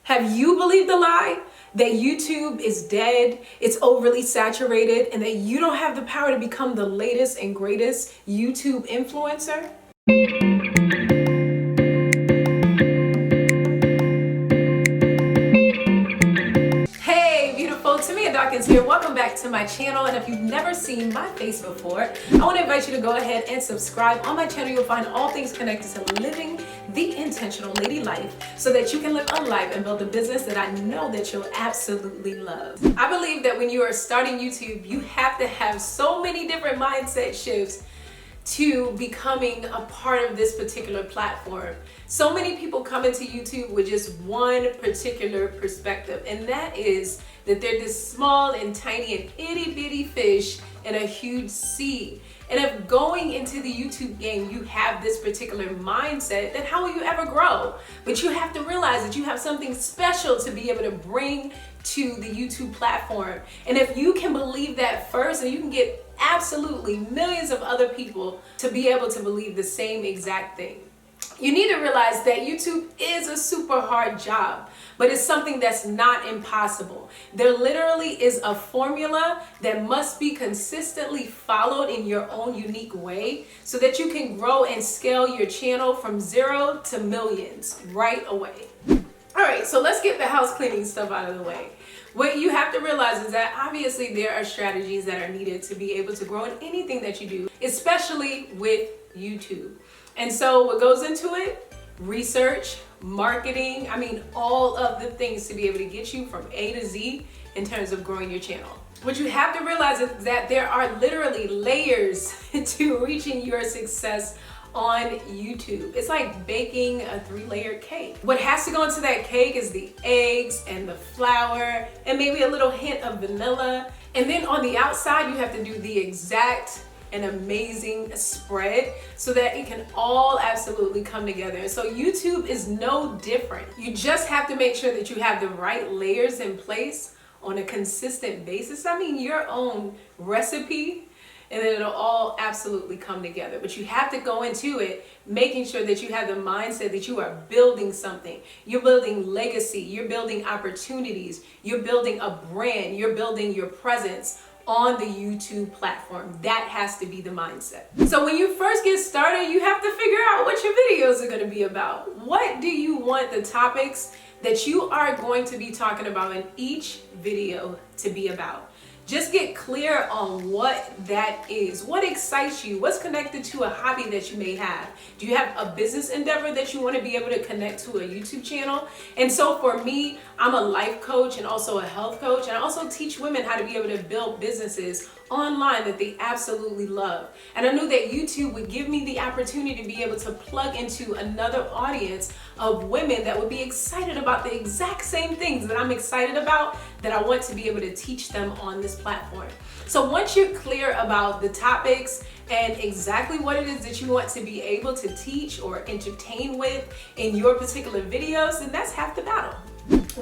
Have you believed the lie that YouTube is dead, it's overly saturated, and that you don't have the power to become the latest and greatest YouTube influencer? Hey beautiful, Tamia Dawkins here. Welcome back to my channel, and if you've never seen my face before, I want to invite you to go ahead and subscribe. On my channel you'll find all things connected to living the intentional lady life so that you can live a life and build a business that I know that you'll absolutely love. I believe that when you are starting YouTube, you have to have so many different mindset shifts to becoming a part of this particular platform. So many people come into YouTube with just one particular perspective, and that is that they're this small and tiny and itty bitty fish in a huge sea. And if going into the YouTube game you have this particular mindset, then how will you ever grow? But you have to realize that you have something special to be able to bring to the YouTube platform. And if you can believe that first, and you can get absolutely millions of other people to be able to believe the same exact thing. You need to realize that YouTube is a super hard job, but it's something that's not impossible. There literally is a formula that must be consistently followed in your own unique way so that you can grow and scale your channel from 0 to millions right away. All right, so let's get the house cleaning stuff out of the way. What you have to realize is that obviously there are strategies that are needed to be able to grow in anything that you do, especially with YouTube. And so what goes into it? Research, marketing, all of the things to be able to get you from A to Z in terms of growing your channel. What you have to realize is that there are literally layers to reaching your success on YouTube. It's like baking a 3-layer cake. What has to go into that cake is the eggs and the flour and maybe a little hint of vanilla. And then on the outside, you have to do the exact and amazing spread so that it can all absolutely come together. So YouTube is no different. You just have to make sure that you have the right layers in place on a consistent basis. Your own recipe, and then it'll all absolutely come together. But you have to go into it making sure that you have the mindset that you are building something. You're building legacy, you're building opportunities, you're building a brand, you're building your presence on the YouTube platform. That has to be the mindset. So when you first get started, you have to figure out what your videos are going to be about. What do you want the topics that you are going to be talking about in each video to be about? Just get clear on what that is. What excites you? What's connected to a hobby that you may have? Do you have a business endeavor that you want to be able to connect to a YouTube channel? And so for me, I'm a life coach and also a health coach. And I also teach women how to be able to build businesses online that they absolutely love. And I knew that YouTube would give me the opportunity to be able to plug into another audience of women that would be excited about the exact same things that I'm excited about, that I want to be able to teach them on this platform. So once you're clear about the topics and exactly what it is that you want to be able to teach or entertain with in your particular videos, then that's half the battle.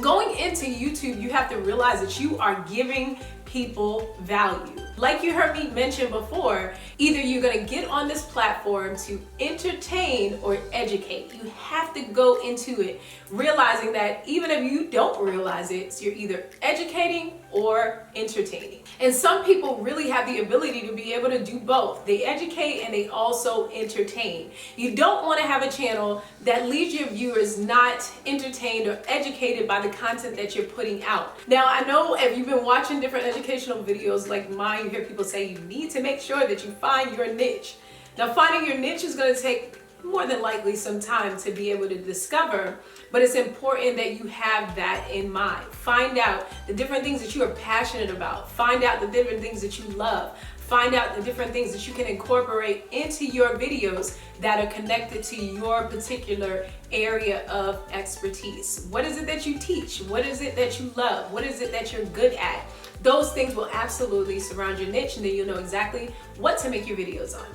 Going into YouTube, you have to realize that you are giving people value. Like you heard me mention before, either you're going to get on this platform to entertain or educate. You have to go into it realizing that even if you don't realize it, you're either educating or entertaining. And some people really have the ability to be able to do both. They educate and they also entertain. You don't want to have a channel that leaves your viewers not entertained or educated by the content that you're putting out. Now, I know if you've been watching different educational videos like mine, you hear people say you need to make sure that you find your niche. Now, finding your niche is going to take more than likely some time to be able to discover, but it's important that you have that in mind. Find out the different things that you are passionate about. Find out the different things that you love. Find out the different things that you can incorporate into your videos that are connected to your particular area of expertise. What is it that you teach? What is it that you love? What is it that you're good at? Those things will absolutely surround your niche, and then you'll know exactly what to make your videos on.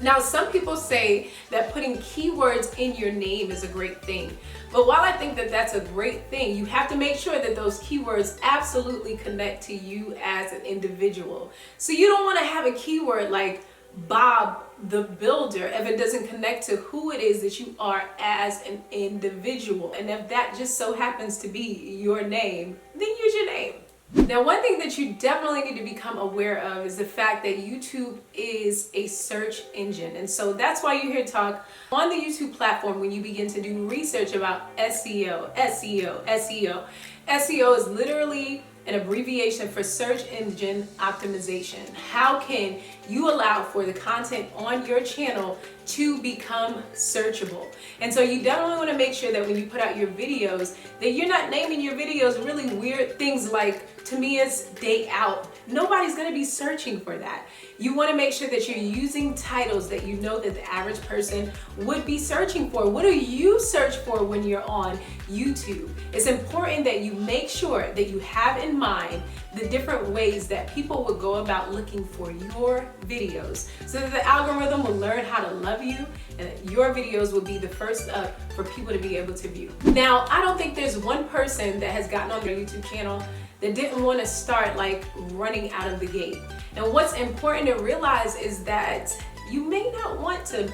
Now, some people say that putting keywords in your name is a great thing. But while I think that that's a great thing, you have to make sure that those keywords absolutely connect to you as an individual. So you don't want to have a keyword like Bob the Builder if it doesn't connect to who it is that you are as an individual. And if that just so happens to be your name, then use your name. Now, one thing that you definitely need to become aware of is the fact that YouTube is a search engine. And so that's why you hear talk on the YouTube platform when you begin to do research about SEO. SEO is literally an abbreviation for search engine optimization. How can you allow for the content on your channel to become searchable? And so you definitely want to make sure that when you put out your videos, that you're not naming your videos really weird things like Tamia's Day Out. Nobody's going to be searching for that. You want to make sure that you're using titles that you know that the average person would be searching for. What do you search for when you're on YouTube? It's important that you make sure that you have in mind the different ways that people will go about looking for your videos so that the algorithm will learn how to love you and that your videos will be the first up for people to be able to view. Now, I don't think there's one person that has gotten on their YouTube channel that didn't want to start like running out of the gate. And what's important to realize is that you may not want to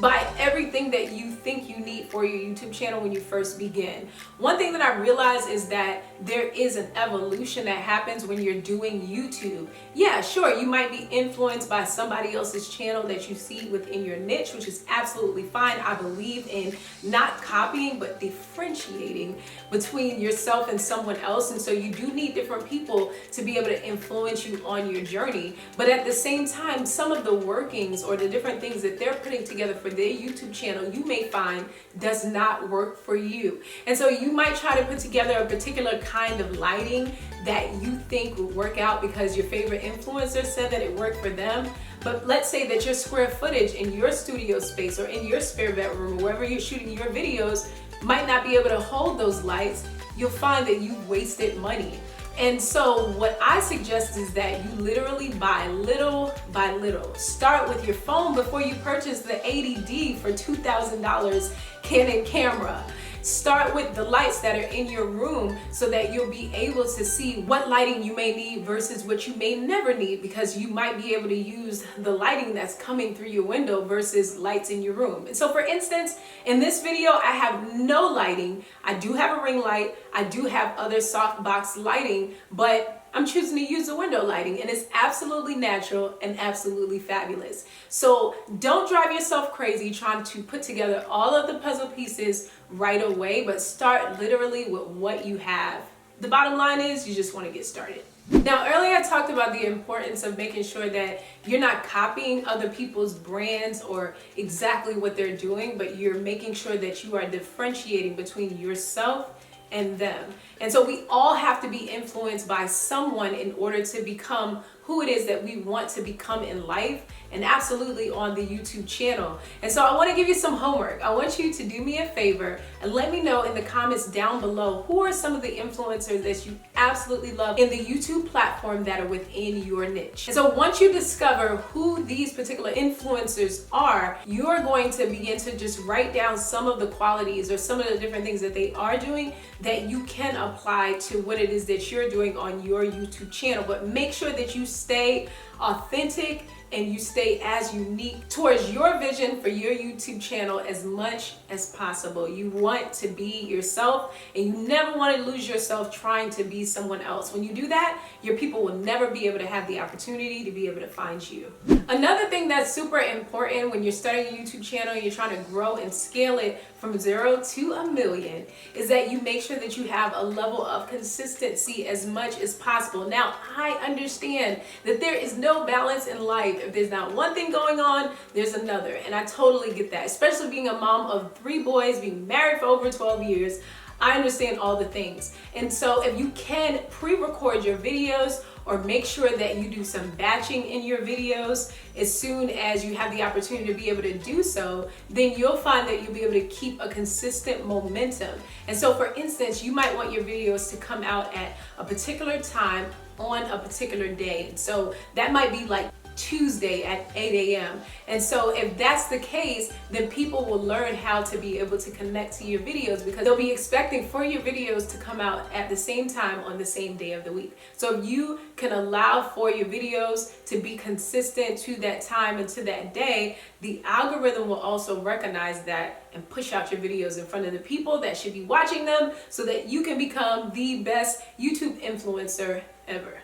buy everything that you think you need for your YouTube channel when you first begin. One thing that I realized is that there is an evolution that happens when you're doing YouTube. Yeah, sure, you might be influenced by somebody else's channel that you see within your niche, which is absolutely fine. I believe in not copying, but differentiating between yourself and someone else. And so you do need different people to be able to influence you on your journey. But at the same time, some of the workings or the different things that they're putting together for their YouTube channel, you may find does not work for you. And so you might try to put together a particular kind of lighting that you think would work out because your favorite influencer said that it worked for them. But let's say that your square footage in your studio space or in your spare bedroom or wherever you're shooting your videos might not be able to hold those lights. You'll find that you've wasted money. And so what I suggest is that you literally buy little by little. Start with your phone before you purchase the 80D for $2,000 Canon camera. Start with the lights that are in your room so that you'll be able to see what lighting you may need versus what you may never need, because you might be able to use the lighting that's coming through your window versus lights in your room. And so for instance, in this video, I have no lighting. I do have a ring light. I do have other softbox lighting, but I'm choosing to use the window lighting, and it's absolutely natural and absolutely fabulous. So don't drive yourself crazy trying to put together all of the puzzle pieces right away, but start literally with what you have. The bottom line is you just want to get started. Now, earlier I talked about the importance of making sure that you're not copying other people's brands or exactly what they're doing, but you're making sure that you are differentiating between yourself and them. And so we all have to be influenced by someone in order to become who it is that we want to become in life, and absolutely on the YouTube channel. And so I want to give you some homework. I want you to do me a favor and let me know in the comments down below who are some of the influencers that you absolutely love in the YouTube platform that are within your niche. And so once you discover who these particular influencers are, you're going to begin to just write down some of the qualities or some of the different things that they are doing that you can apply to what it is that you're doing on your YouTube channel. But make sure that you stay authentic and you stay as unique towards your vision for your YouTube channel as much as possible. You want to be yourself, and you never want to lose yourself trying to be someone else. When you do that, your people will never be able to have the opportunity to be able to find you. Another thing that's super important when you're starting a YouTube channel and you're trying to grow and scale it from 0 to 1 million is that you make sure that you have a level of consistency as much as possible. Now, I understand that there is no balance in life. If there's not one thing going on, there's another. And I totally get that, especially being a mom of 3 boys, being married for over 12 years. I understand all the things. And so if you can pre-record your videos or make sure that you do some batching in your videos as soon as you have the opportunity to be able to do so, then you'll find that you'll be able to keep a consistent momentum. And so for instance, you might want your videos to come out at a particular time on a particular day. So that might be like Tuesday at 8 a.m. And so if that's the case, then people will learn how to be able to connect to your videos because they'll be expecting for your videos to come out at the same time on the same day of the week. So if you can allow for your videos to be consistent to that time and to that day, the algorithm will also recognize that and push out your videos in front of the people that should be watching them so that you can become the best YouTube influencer ever.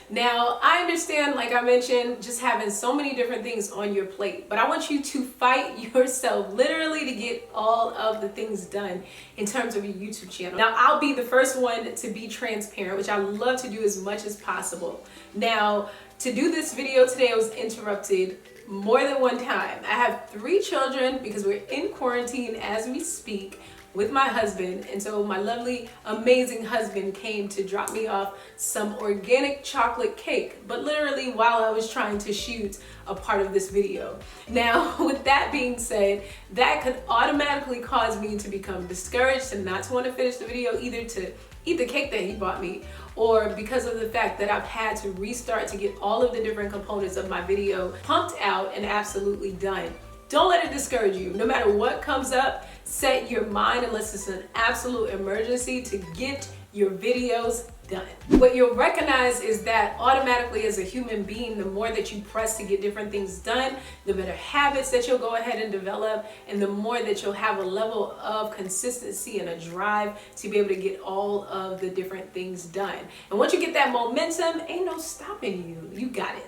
Now, I understand, like I mentioned, just having so many different things on your plate, but I want you to fight yourself literally to get all of the things done in terms of your YouTube channel. Now, I'll be the first one to be transparent, which I love to do as much as possible. Now, to do this video today, I was interrupted more than one time. I have 3 children because we're in quarantine as we speak with my husband, and so my lovely, amazing husband came to drop me off some organic chocolate cake, but literally while I was trying to shoot a part of this video. Now, with that being said, that could automatically cause me to become discouraged and not to want to finish the video, either to eat the cake that he bought me, or because of the fact that I've had to restart to get all of the different components of my video pumped out and absolutely done. Don't let it discourage you. No matter what comes up, set your mind, unless it's an absolute emergency, to get your videos done. What you'll recognize is that automatically as a human being, the more that you press to get different things done, the better habits that you'll go ahead and develop, and the more that you'll have a level of consistency and a drive to be able to get all of the different things done. And once you get that momentum, ain't no stopping you. You got it.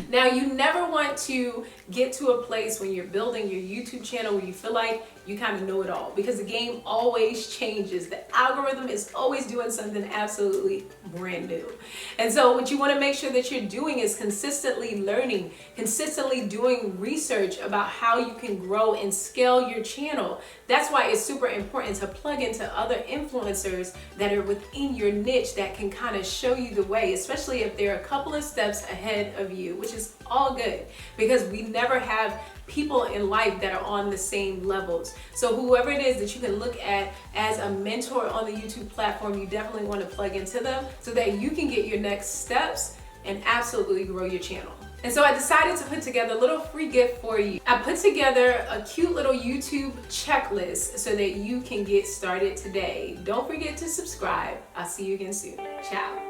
Now, you never want to get to a place when you're building your YouTube channel where you feel like you kind of know it all, because the game always changes. The algorithm is always doing something absolutely brand new. And so what you want to make sure that you're doing is consistently learning, consistently doing research about how you can grow and scale your channel. That's why it's super important to plug into other influencers that are within your niche that can kind of show you the way, especially if they're a couple of steps ahead of you, which is all good, because we never have people in life that are on the same levels. So whoever it is that you can look at as a mentor on the YouTube platform, you definitely want to plug into them so that you can get your next steps and absolutely grow your channel. And so I decided to put together a little free gift for you. I put together a cute little YouTube checklist so that you can get started today. Don't forget to subscribe. I'll see you again soon. Ciao.